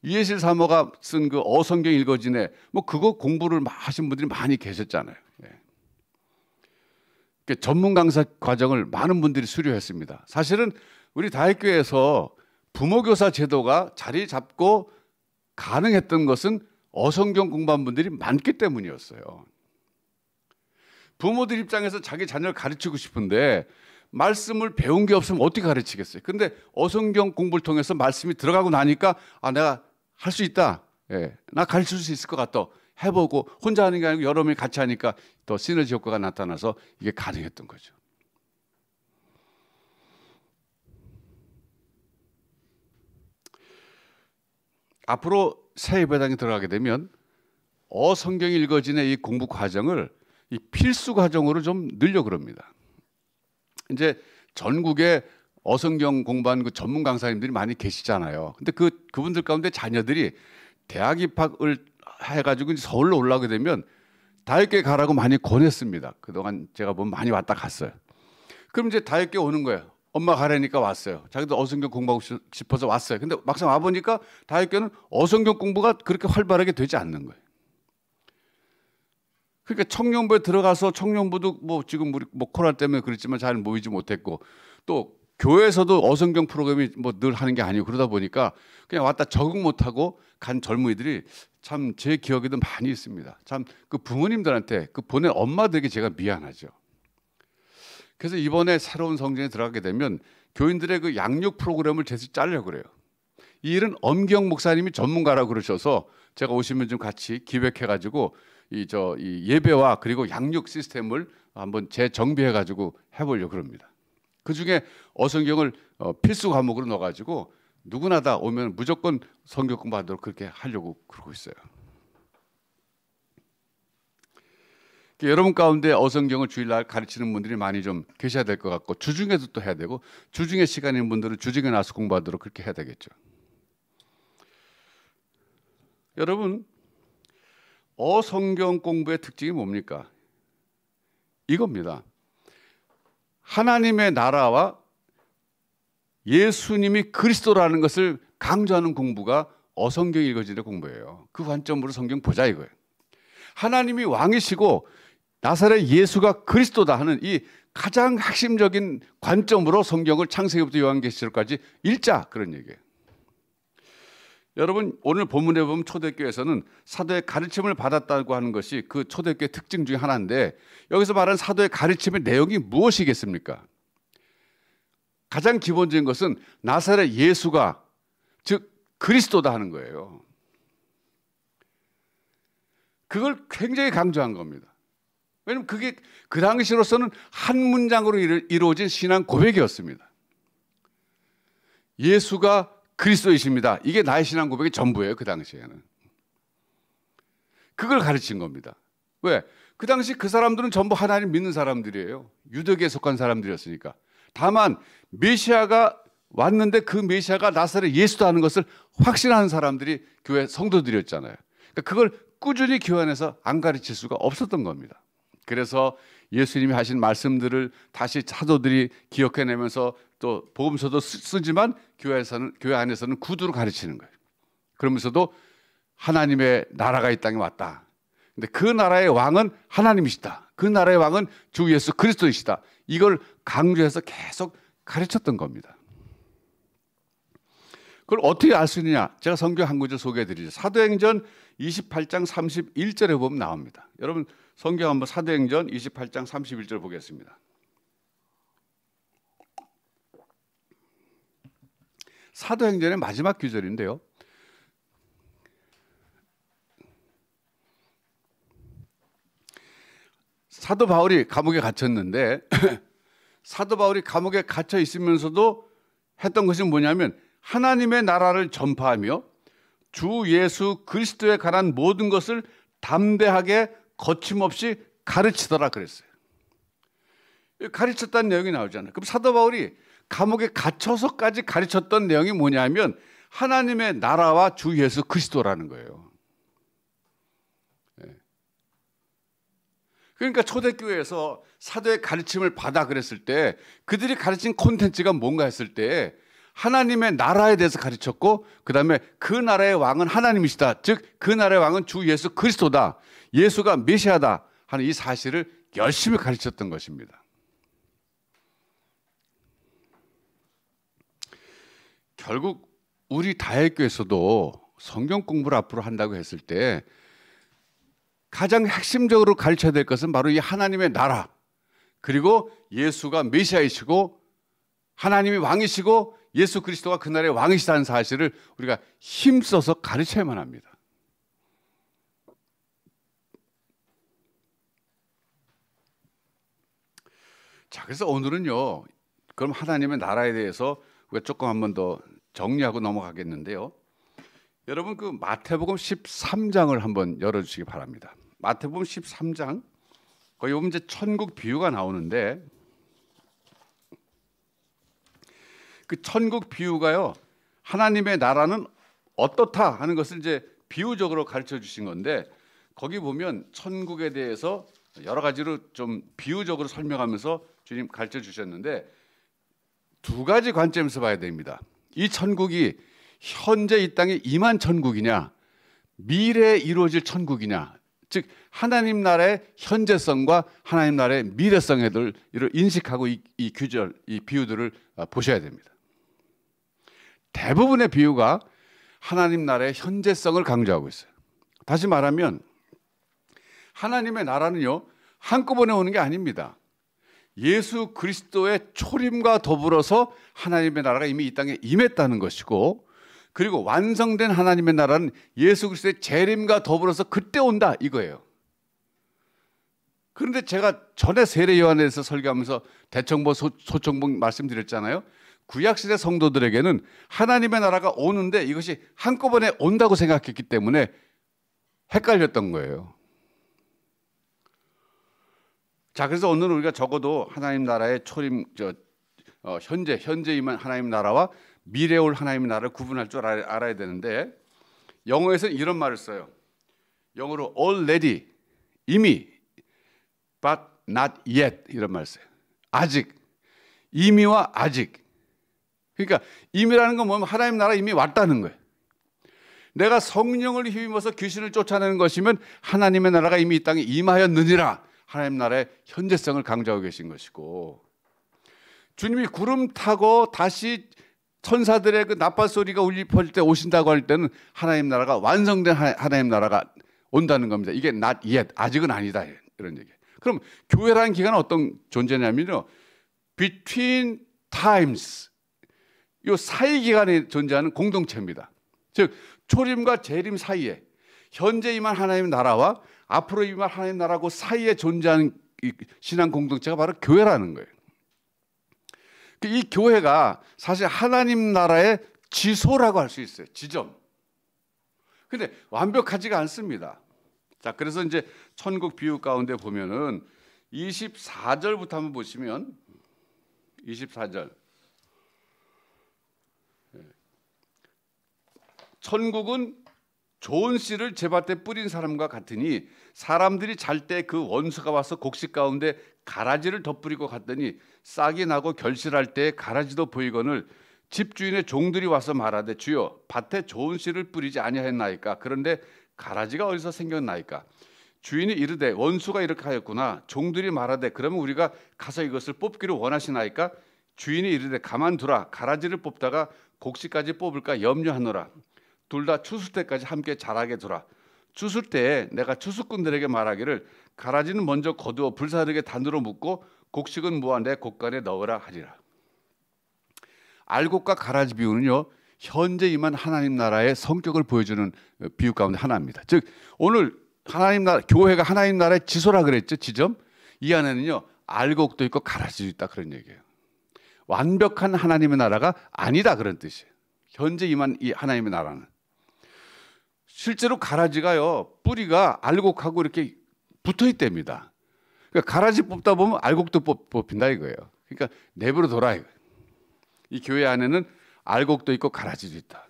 이해실 사모가 쓴 그 어성경 읽어지네, 뭐 그거 공부를 하신 분들이 많이 계셨잖아요. 전문 강사 과정을 많은 분들이 수료했습니다. 사실은 우리 다윗교회에서 부모교사 제도가 자리 잡고 가능했던 것은 어성경 공부한 분들이 많기 때문이었어요. 부모들 입장에서 자기 자녀를 가르치고 싶은데 말씀을 배운 게 없으면 어떻게 가르치겠어요? 근데 어성경 공부를 통해서 말씀이 들어가고 나니까 내가 할 수 있다. 나 가르칠 수 있을 것 같다. 해보고 혼자 하는 게 아니고 여러 명이 같이 하니까 더 시너지 효과가 나타나서 이게 가능했던 거죠. 앞으로 새 예배당에 들어가게 되면 어성경이 읽어지는 이 공부 과정을 이 필수 과정으로 좀 늘려 그럽니다. 이제 전국에 어성경 공부한 그 전문 강사님들이 많이 계시잖아요. 근데 그분들 가운데 자녀들이 대학 입학을 해가지고 서울로 올라오게 되면 다윗교회 가라고 많이 권했습니다. 그동안 제가 보면 많이 왔다 갔어요. 그럼 이제 다윗교회 오는 거예요. 엄마 가라니까 왔어요. 자기도 어성경 공부하고 싶어서 왔어요. 근데 막상 와보니까 다윗교회는 어성경 공부가 그렇게 활발하게 되지 않는 거예요. 그러니까 청년부에 들어가서 청년부도 뭐 지금 우리 뭐 코로나 때문에 그렇지만 잘 모이지 못했고 또 교회에서도 어성경 프로그램이 뭐 늘 하는 게 아니고 그러다 보니까 그냥 왔다 적응 못하고 간 젊은이들이 참 제 기억에도 많이 있습니다. 참 그 부모님들한테 그 보낸 엄마들에게 제가 미안하죠. 그래서 이번에 새로운 성전에 들어가게 되면 교인들의 그 양육 프로그램을 제대로 짜려고 그래요. 이 일은 엄경 목사님이 전문가라고 그러셔서 제가 오시면 좀 같이 기획해가지고 이 예배와 그리고 양육 시스템을 한번 재정비해가지고 해보려고 그럽니다. 그 중에 어성경을 필수 과목으로 넣어가지고 누구나 다 오면 무조건 성경 공부하도록 그렇게 하려고 그러고 있어요. 여러분 가운데 어성경을 주일날 가르치는 분들이 많이 좀 계셔야 될 것 같고 주중에도 또 해야 되고 주중에 시간인 분들은 주중에 나와서 공부하도록 그렇게 해야 되겠죠. 여러분 어성경 공부의 특징이 뭡니까? 이겁니다. 하나님의 나라와 예수님이 그리스도라는 것을 강조하는 공부가 어성경 읽어지는 공부예요. 그 관점으로 성경 보자 이거예요. 하나님이 왕이시고 나사렛 예수가 그리스도다 하는 이 가장 핵심적인 관점으로 성경을 창세기부터 요한계시록까지 읽자 그런 얘기예요. 여러분 오늘 본문에 보면 초대교회에서는 사도의 가르침을 받았다고 하는 것이 그 초대교회 특징 중에 하나인데 여기서 말하는 사도의 가르침의 내용이 무엇이겠습니까? 가장 기본적인 것은 나사렛 예수가 즉 그리스도다 하는 거예요. 그걸 굉장히 강조한 겁니다. 왜냐하면 그게 그 당시로서는 한 문장으로 이루어진 신앙 고백이었습니다. 예수가 그리스도이십니다. 이게 나의 신앙 고백의 전부예요. 그 당시에는. 그걸 가르친 겁니다. 왜? 그 당시 그 사람들은 전부 하나님 믿는 사람들이에요. 유대교에 속한 사람들이었으니까. 다만 메시아가 왔는데 그 메시아가 나사렛 예수다 하는 것을 확신하는 사람들이 교회 성도들이었잖아요. 그러니까 그걸 꾸준히 교회 안에서 안 가르칠 수가 없었던 겁니다. 그래서 예수님이 하신 말씀들을 다시 사도들이 기억해내면서 또 복음서도 쓰지만 교회 안에서는 구두로 가르치는 거예요. 그러면서도 하나님의 나라가 이 땅에 왔다. 근데 그 나라의 왕은 하나님이시다. 그 나라의 왕은 주 예수 그리스도이시다. 이걸 강조해서 계속 가르쳤던 겁니다. 그걸 어떻게 알 수 있느냐? 제가 성경 한 구절 소개해 드리죠. 사도행전 28장 31절에 보면 나옵니다. 여러분 성경 한번 사도행전 28장 31절 보겠습니다. 사도행전의 마지막 구절인데요. 사도 바울이 감옥에 갇혔는데 사도 바울이 감옥에 갇혀 있으면서도 했던 것이 뭐냐면 하나님의 나라를 전파하며 주 예수 그리스도에 관한 모든 것을 담대하게 거침없이 가르치더라 그랬어요. 가르쳤다는 내용이 나오잖아요. 그럼 사도 바울이 감옥에 갇혀서까지 가르쳤던 내용이 뭐냐면 하나님의 나라와 주 예수 그리스도라는 거예요. 그러니까 초대교회에서 사도의 가르침을 받아 그랬을 때 그들이 가르친 콘텐츠가 뭔가 했을 때 하나님의 나라에 대해서 가르쳤고 그 다음에 그 나라의 왕은 하나님이시다. 즉 그 나라의 왕은 주 예수 그리스도다. 예수가 메시아다 하는 이 사실을 열심히 가르쳤던 것입니다. 결국 우리 다혜교에서도 성경 공부를 앞으로 한다고 했을 때 가장 핵심적으로 가르쳐야 될 것은 바로 이 하나님의 나라 그리고 예수가 메시아이시고 하나님이 왕이시고 예수 그리스도가 그 나라의 왕이시다는 사실을 우리가 힘써서 가르쳐야만 합니다. 자, 그래서 오늘은요. 그럼 하나님의 나라에 대해서 우리가 조금 한번 더 정리하고 넘어가겠는데요. 여러분 그 마태복음 13장을 한번 열어주시기 바랍니다. 마태복음 13장 거기 보면 이제 천국 비유가 나오는데 그 천국 비유가요 하나님의 나라는 어떻다 하는 것을 이제 비유적으로 가르쳐 주신 건데 거기 보면 천국에 대해서 여러 가지로 좀 비유적으로 설명하면서 주님 가르쳐 주셨는데 두 가지 관점에서 봐야 됩니다. 이 천국이 현재 이 땅에 임한 천국이냐 미래에 이루어질 천국이냐 즉 하나님 나라의 현재성과 하나님 나라의 미래성을 인식하고 이 규절, 이 비유들을 보셔야 됩니다. 대부분의 비유가 하나님 나라의 현재성을 강조하고 있어요. 다시 말하면 하나님의 나라는요 한꺼번에 오는 게 아닙니다. 예수 그리스도의 초림과 더불어서 하나님의 나라가 이미 이 땅에 임했다는 것이고 그리고 완성된 하나님의 나라는 예수 그리스도의 재림과 더불어서 그때 온다 이거예요. 그런데 제가 전에 세례 요한에서 설교하면서 대청보 소청보 말씀드렸잖아요. 구약시대 성도들에게는 하나님의 나라가 오는데 이것이 한꺼번에 온다고 생각했기 때문에 헷갈렸던 거예요. 자, 그래서 오늘 우리가 적어도 하나님 나라의 초림, 현재 임한 하나님 나라와 미래에 올 하나님의 나라를 구분할 줄 알아야 되는데 영어에서는 이런 말을 써요. 영어로 already, 이미, but not yet 이런 말을 써요. 아직, 이미와 아직. 그러니까 이미라는 건 뭐냐면 하나님 나라 이미 왔다는 거예요. 내가 성령을 힘입어서 귀신을 쫓아내는 것이면 하나님의 나라가 이미 이 땅에 임하였느니라. 하나님 나라의 현재성을 강조하고 계신 것이고 주님이 구름 타고 다시 천사들의 그 나팔 소리가 울릴 때 오신다고 할 때는 하나님 나라가 완성된 하나님 나라가 온다는 겁니다. 이게 not yet, 아직은 아니다 이런 얘기. 그럼 교회라는 기간은 어떤 존재냐면요, between times, 이 사이 기간에 존재하는 공동체입니다. 즉 초림과 재림 사이에 현재 임한 하나님 나라와 앞으로 임할 하나님 나라고 사이에 존재하는 신앙 공동체가 바로 교회라는 거예요. 이 교회가 사실 하나님 나라의 지소라고 할 수 있어요. 지점. 근데 완벽하지가 않습니다. 자, 그래서 이제 천국 비유 가운데 보면은 24절부터 한번 보시면 24절. 천국은 좋은 씨를 제 밭에 뿌린 사람과 같으니 사람들이 잘 때 그 원수가 와서 곡식 가운데 가라지를 덧뿌리고 갔더니 싹이 나고 결실할 때 가라지도 보이거늘 집주인의 종들이 와서 말하되 주여 밭에 좋은 씨를 뿌리지 아니하였나이까. 그런데 가라지가 어디서 생겼나이까. 주인이 이르되 원수가 이렇게 하였구나. 종들이 말하되 그러면 우리가 가서 이것을 뽑기를 원하시나이까. 주인이 이르되 가만두라. 가라지를 뽑다가 곡식까지 뽑을까 염려하노라. 둘 다 추수 때까지 함께 자라게 두라. 추수 때에 내가 추수꾼들에게 말하기를 가라지는 먼저 거두어 불사르게 단으로 묶고 곡식은 모아 내 곡간에 넣으라 하리라. 알곡과 가라지 비유는요, 현재 임한 하나님 나라의 성격을 보여주는 비유 가운데 하나입니다. 즉 오늘 하나님 나라, 교회가 하나님 나라의 지소라 그랬죠. 지점. 이 안에는요 알곡도 있고 가라지도 있다 그런 얘기예요. 완벽한 하나님의 나라가 아니다 그런 뜻이에요. 현재 임한 이 하나님의 나라는. 실제로 가라지가요 뿌리가 알곡하고 이렇게 붙어 있답니다. 그러니까 가라지 뽑다 보면 알곡도 뽑힌다 이거예요. 그러니까 내버려 둬라 이거예요. 이 교회 안에는 알곡도 있고 가라지도 있다.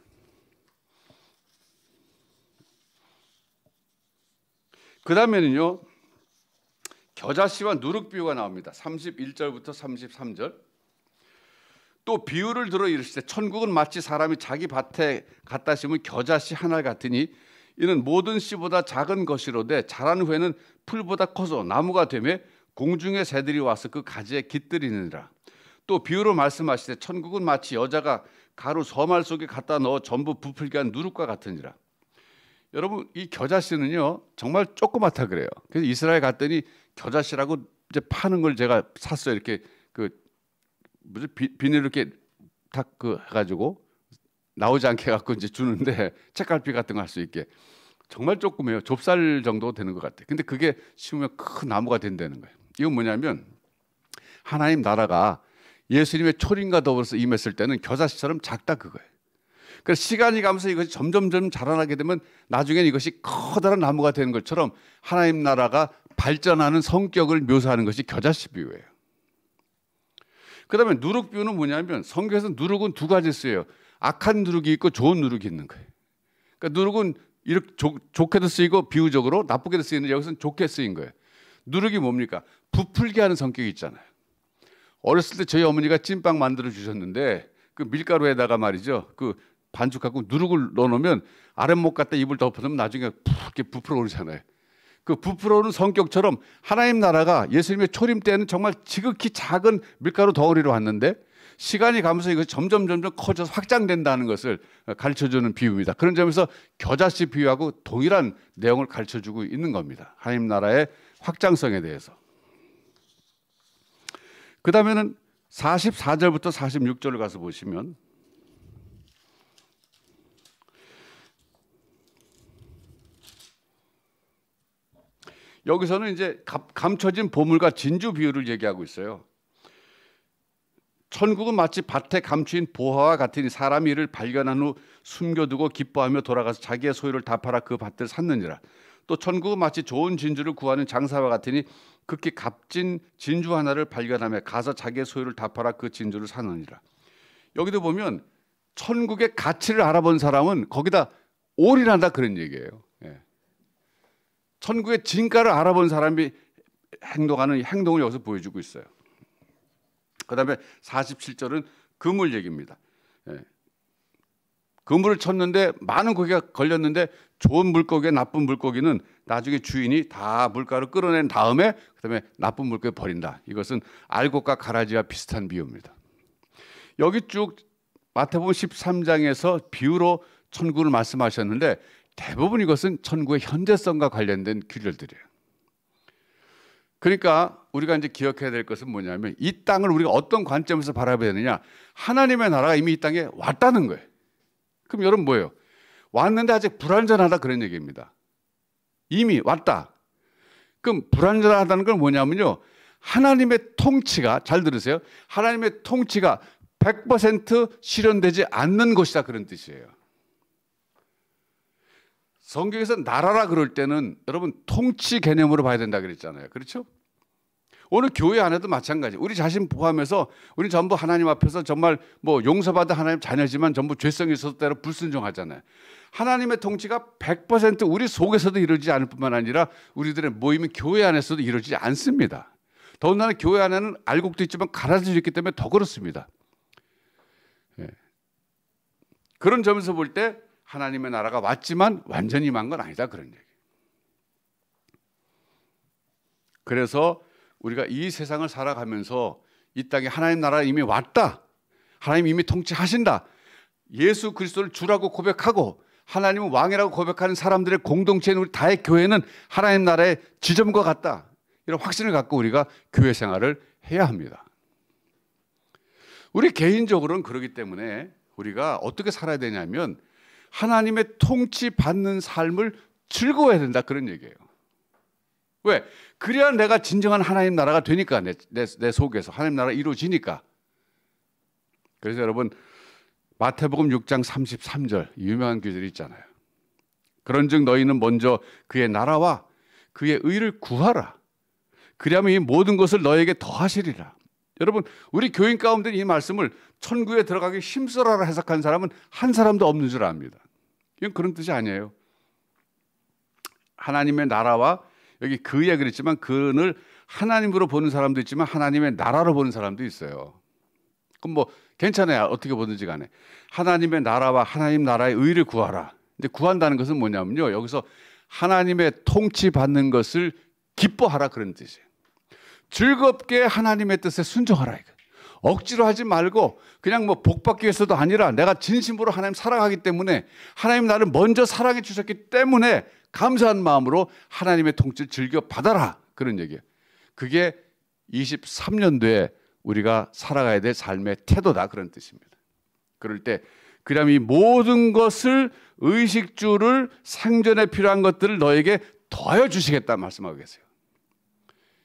그 다음에는요 겨자씨와 누룩 비유가 나옵니다. 31절부터 33절. 또 비유를 들어 이르시되 천국은 마치 사람이 자기 밭에 갖다 심은 겨자씨 하나 같으니 이는 모든 씨보다 작은 것이로되 자란 후에는 풀보다 커서 나무가 되며 공중의 새들이 와서 그 가지에 깃들이느니라. 또 비유로 말씀하시되 천국은 마치 여자가 가루 서말 속에 갖다 넣어 전부 부풀게 한 누룩과 같으니라. 여러분 이 겨자씨는요 정말 조그맣다 그래요. 그래서 이스라엘 갔더니 겨자씨라고 이제 파는 걸 제가 샀어요. 이렇게 비닐 이렇게 딱 해가지고 나오지 않게 해갖고 이제 주는데 책갈피 같은 거 할 수 있게. 정말 조그매요. 좁쌀 정도 되는 것 같아요. 근데 그게 심으면 큰 나무가 된다는 거예요. 이건 뭐냐면 하나님 나라가 예수님의 초림과 더불어서 임했을 때는 겨자씨처럼 작다 그거예요. 그래서 시간이 가면서 이것이 점점 자라나게 되면 나중에는 이것이 커다란 나무가 되는 것처럼 하나님 나라가 발전하는 성격을 묘사하는 것이 겨자씨 비유예요. 그 다음에 누룩 비유는 뭐냐면 성경에서 누룩은 두 가지 쓰여요. 악한 누룩이 있고 좋은 누룩이 있는 거예요. 그러니까 누룩은 이렇게 좋게도 쓰이고 비유적으로 나쁘게도 쓰이는데 여기서는 좋게 쓰인 거예요. 누룩이 뭡니까? 부풀게 하는 성격이 있잖아요. 어렸을 때 저희 어머니가 찐빵 만들어 주셨는데 그 밀가루에다가 말이죠. 그 반죽하고 누룩을 넣어놓으면 아랫목 갖다 입을 덮어놓으면 나중에 이렇게 부풀어 오르잖아요. 그 부풀어 오는 성격처럼 하나님 나라가 예수님의 초림 때는 정말 지극히 작은 밀가루 덩어리로 왔는데 시간이 가면서 이것이 점점 커져서 확장된다는 것을 가르쳐주는 비유입니다. 그런 점에서 겨자씨 비유하고 동일한 내용을 가르쳐주고 있는 겁니다. 하나님 나라의 확장성에 대해서. 그 다음에는 44절부터 46절을 가서 보시면 여기서는 이제 감춰진 보물과 진주 비유를 얘기하고 있어요. 천국은 마치 밭에 감추인 보화와 같으니 사람이 이를 발견한 후 숨겨두고 기뻐하며 돌아가서 자기의 소유를 다 팔아 그 밭을 샀느니라. 또 천국은 마치 좋은 진주를 구하는 장사와 같으니 극히 값진 진주 하나를 발견하며 가서 자기의 소유를 다 팔아 그 진주를 사느니라. 여기도 보면 천국의 가치를 알아본 사람은 거기다 올인한다 그런 얘기예요. 천국의 진가를 알아본 사람이 행동하는 행동을 여기서 보여주고 있어요. 그 다음에 47절은 그물 얘기입니다. 그물을 쳤는데 많은 고기가 걸렸는데 좋은 물고기와 나쁜 물고기는 나중에 주인이 다 물가를 끌어낸 다음에 그다음에 나쁜 물고기 버린다. 이것은 알곡과 가라지와 비슷한 비유입니다. 여기 쭉 마태복음 13장에서 비유로 천국을 말씀하셨는데 대부분 이것은 천국의 현재성과 관련된 규율들이에요. 그러니까 우리가 이제 기억해야 될 것은 뭐냐면 이 땅을 우리가 어떤 관점에서 바라봐야 되느냐. 하나님의 나라가 이미 이 땅에 왔다는 거예요. 그럼 여러분 뭐예요? 왔는데 아직 불완전하다 그런 얘기입니다. 이미 왔다. 그럼 불완전하다는 건 뭐냐면요. 하나님의 통치가, 잘 들으세요. 하나님의 통치가 100% 실현되지 않는 것이다 그런 뜻이에요. 성경에서 나라라 그럴 때는 여러분 통치 개념으로 봐야 된다 그랬잖아요. 그렇죠? 오늘 교회 안에도 마찬가지. 우리 자신 포함해서 우리 전부 하나님 앞에서 정말 뭐 용서받은 하나님 자녀지만 전부 죄성이 있어서 때로 불순종하잖아요. 하나님의 통치가 100% 우리 속에서도 이루어지지 않을 뿐만 아니라 우리들의 모임인 교회 안에서도 이루어지지 않습니다. 더군다나 교회 안에는 알곡도 있지만 가라지도 있기 때문에 더 그렇습니다. 예. 그런 점에서 볼 때 하나님의 나라가 왔지만 완전히 임한 건 아니다, 그런 얘기. 그래서 우리가 이 세상을 살아가면서 이 땅에 하나님 나라가 이미 왔다, 하나님 이미 통치하신다, 예수 그리스도를 주라고 고백하고 하나님은 왕이라고 고백하는 사람들의 공동체인 우리 다의 교회는 하나님 나라의 지점과 같다, 이런 확신을 갖고 우리가 교회 생활을 해야 합니다. 우리 개인적으로는 그렇기 때문에 우리가 어떻게 살아야 되냐면 하나님의 통치받는 삶을 즐거워해야 된다, 그런 얘기예요. 왜? 그래야 내가 진정한 하나님 나라가 되니까, 내 속에서 하나님 나라가 이루어지니까. 그래서 여러분, 마태복음 6장 33절 유명한 구절이 있잖아요. 그런즉 너희는 먼저 그의 나라와 그의 의를 구하라. 그리하면 이 모든 것을 너에게 더하시리라. 여러분, 우리 교인 가운데 이 말씀을 천국에 들어가기 힘쓰라라 해석한 사람은 한 사람도 없는 줄 압니다. 이건 그런 뜻이 아니에요. 하나님의 나라와, 여기 그야 그랬지만 그를 하나님으로 보는 사람도 있지만 하나님의 나라로 보는 사람도 있어요. 그럼 뭐 괜찮아요, 어떻게 보든지 간에. 하나님의 나라와 하나님 나라의 의를 구하라. 근데 구한다는 것은 뭐냐면요, 여기서 하나님의 통치받는 것을 기뻐하라, 그런 뜻이에요. 즐겁게 하나님의 뜻에 순종하라, 이거. 억지로 하지 말고 그냥 뭐 복 받기 위해서도 아니라 내가 진심으로 하나님 사랑하기 때문에, 하나님 나를 먼저 사랑해 주셨기 때문에 감사한 마음으로 하나님의 통치를 즐겨 받아라, 그런 얘기예요. 그게 23년도에 우리가 살아가야 될 삶의 태도다, 그런 뜻입니다. 그럴 때 그러면 이 모든 것을, 의식주를, 생존에 필요한 것들을 너에게 더하여 주시겠다 말씀하고 계세요.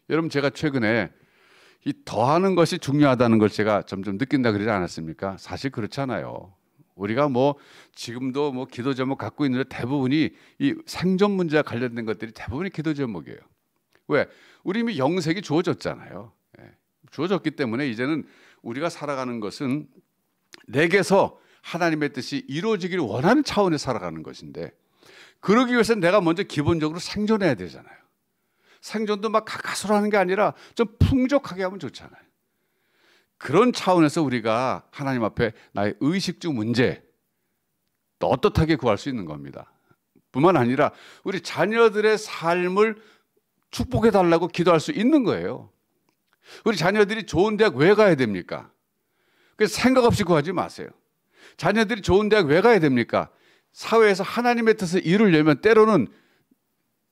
여러분, 제가 최근에 이 더하는 것이 중요하다는 걸 제가 점점 느낀다 그러지 않았습니까? 사실 그렇잖아요. 우리가 뭐 지금도 뭐 기도 제목 갖고 있는데 대부분이 이 생존 문제와 관련된 것들이 대부분이 기도 제목이에요. 왜? 우리 이미 영생이 주어졌잖아요. 주어졌기 때문에 이제는 우리가 살아가는 것은 내게서 하나님의 뜻이 이루어지기를 원하는 차원에서 살아가는 것인데, 그러기 위해서는 내가 먼저 기본적으로 생존해야 되잖아요. 생존도 막 가까스로 하는 게 아니라 좀 풍족하게 하면 좋잖아요. 그런 차원에서 우리가 하나님 앞에 나의 의식주 문제 또 어떻게 구할 수 있는 겁니다. 뿐만 아니라 우리 자녀들의 삶을 축복해 달라고 기도할 수 있는 거예요. 우리 자녀들이 좋은 대학 왜 가야 됩니까? 그래서 생각 없이 구하지 마세요. 자녀들이 좋은 대학 왜 가야 됩니까? 사회에서 하나님의 뜻을 이루려면 때로는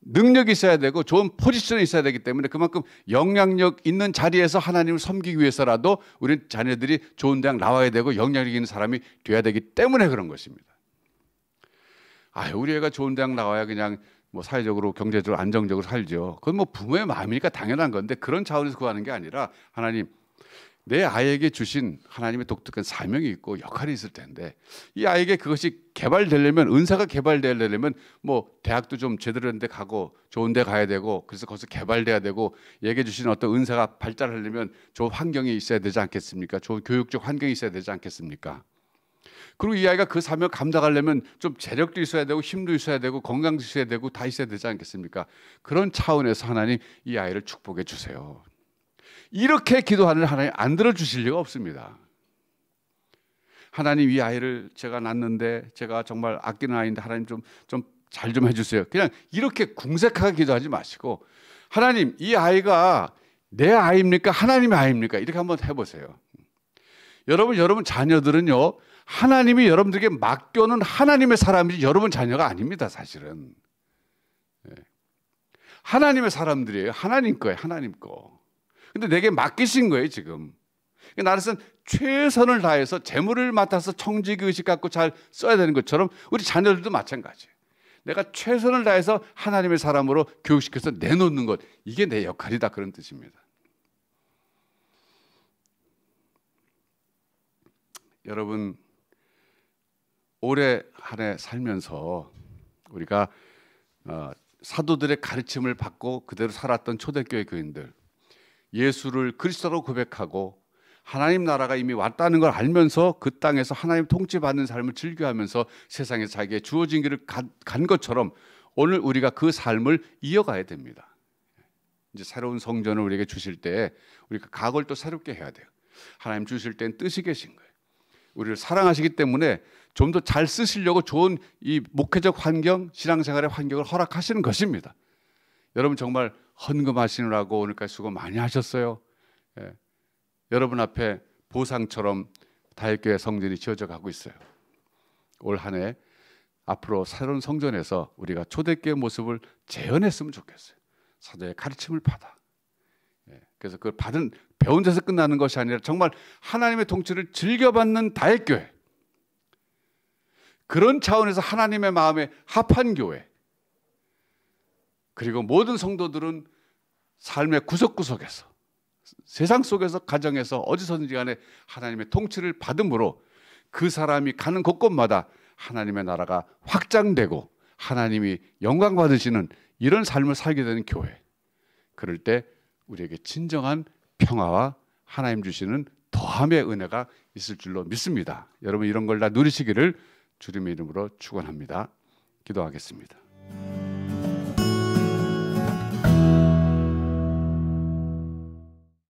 능력이 있어야 되고 좋은 포지션에 있어야 되기 때문에 그만큼 영향력 있는 자리에서 하나님을 섬기기 위해서라도 우리 자녀들이 좋은 대학 나와야 되고 영향력 있는 사람이 돼야 되기 때문에 그런 것입니다. 우리 애가 좋은 대학 나와야 그냥 뭐 사회적으로 경제적으로 안정적으로 살죠. 그건 뭐 부모의 마음이니까 당연한 건데, 그런 차원에서 구하는 게 아니라 하나님, 내 아이에게 주신 하나님의 독특한 사명이 있고 역할이 있을 텐데, 이 아이에게 그것이 개발되려면, 은사가 개발되려면 뭐 대학도 좀 제대로 된 데 가고 좋은 데 가야 되고, 그래서 거기서 개발돼야 되고, 얘에게 주신 어떤 은사가 발달하려면 좋은 환경이 있어야 되지 않겠습니까? 좋은 교육적 환경이 있어야 되지 않겠습니까? 그리고 이 아이가 그 사명을 감당하려면 좀 재력도 있어야 되고 힘도 있어야 되고 건강도 있어야 되고 다 있어야 되지 않겠습니까? 그런 차원에서 하나님, 이 아이를 축복해 주세요. 이렇게 기도하는 하나님 안 들어주실 리가 없습니다. 하나님, 이 아이를 제가 낳는데 제가 정말 아끼는 아이인데 하나님 좀 잘 좀 해주세요. 그냥 이렇게 궁색하게 기도하지 마시고, 하나님, 이 아이가 내 아이입니까? 하나님의 아이입니까? 이렇게 한번 해보세요. 여러분 자녀들은요, 하나님이 여러분들에게 맡겨놓은 하나님의 사람이지 여러분 자녀가 아닙니다. 사실은 하나님의 사람들이에요. 하나님 거예요. 하나님 거. 근데 내게 맡기신 거예요, 지금. 나로서는 최선을 다해서 재물을 맡아서 청지기의식 갖고 잘 써야 되는 것처럼 우리 자녀들도 마찬가지예요. 내가 최선을 다해서 하나님의 사람으로 교육시켜서 내놓는 것, 이게 내 역할이다, 그런 뜻입니다. 여러분, 올해 한 해 살면서 우리가 사도들의 가르침을 받고 그대로 살았던 초대교회 교인들, 예수를 그리스도로 고백하고 하나님 나라가 이미 왔다는 걸 알면서 그 땅에서 하나님 통치받는 삶을 즐겨하면서 세상에 자기의 주어진 길을 간 것처럼 오늘 우리가 그 삶을 이어가야 됩니다. 이제 새로운 성전을 우리에게 주실 때 우리가 각오를 또 새롭게 해야 돼요. 하나님 주실 땐 뜻이 계신 거예요. 우리를 사랑하시기 때문에 좀 더 잘 쓰시려고 좋은 이 목회적 환경, 신앙생활의 환경을 허락하시는 것입니다. 여러분 정말 헌금하시느라고 오늘까지 수고 많이 하셨어요. 예. 여러분 앞에 보상처럼 다윗교회 성전이 지어져 가고 있어요. 올 한 해 앞으로 새로운 성전에서 우리가 초대교회 모습을 재현했으면 좋겠어요. 사도의 가르침을 받아. 예. 그래서 그걸 배운 데서 끝나는 것이 아니라 정말 하나님의 통치를 즐겨받는 다윗교회. 그런 차원에서 하나님의 마음에 합한 교회. 그리고 모든 성도들은 삶의 구석구석에서 세상 속에서 가정에서 어디서든지 간에 하나님의 통치를 받음으로 그 사람이 가는 곳곳마다 하나님의 나라가 확장되고 하나님이 영광 받으시는 이런 삶을 살게 되는 교회. 그럴 때 우리에게 진정한 평화와 하나님 주시는 더함의 은혜가 있을 줄로 믿습니다. 여러분 이런 걸 다 누리시기를 주님의 이름으로 축원합니다. 기도하겠습니다.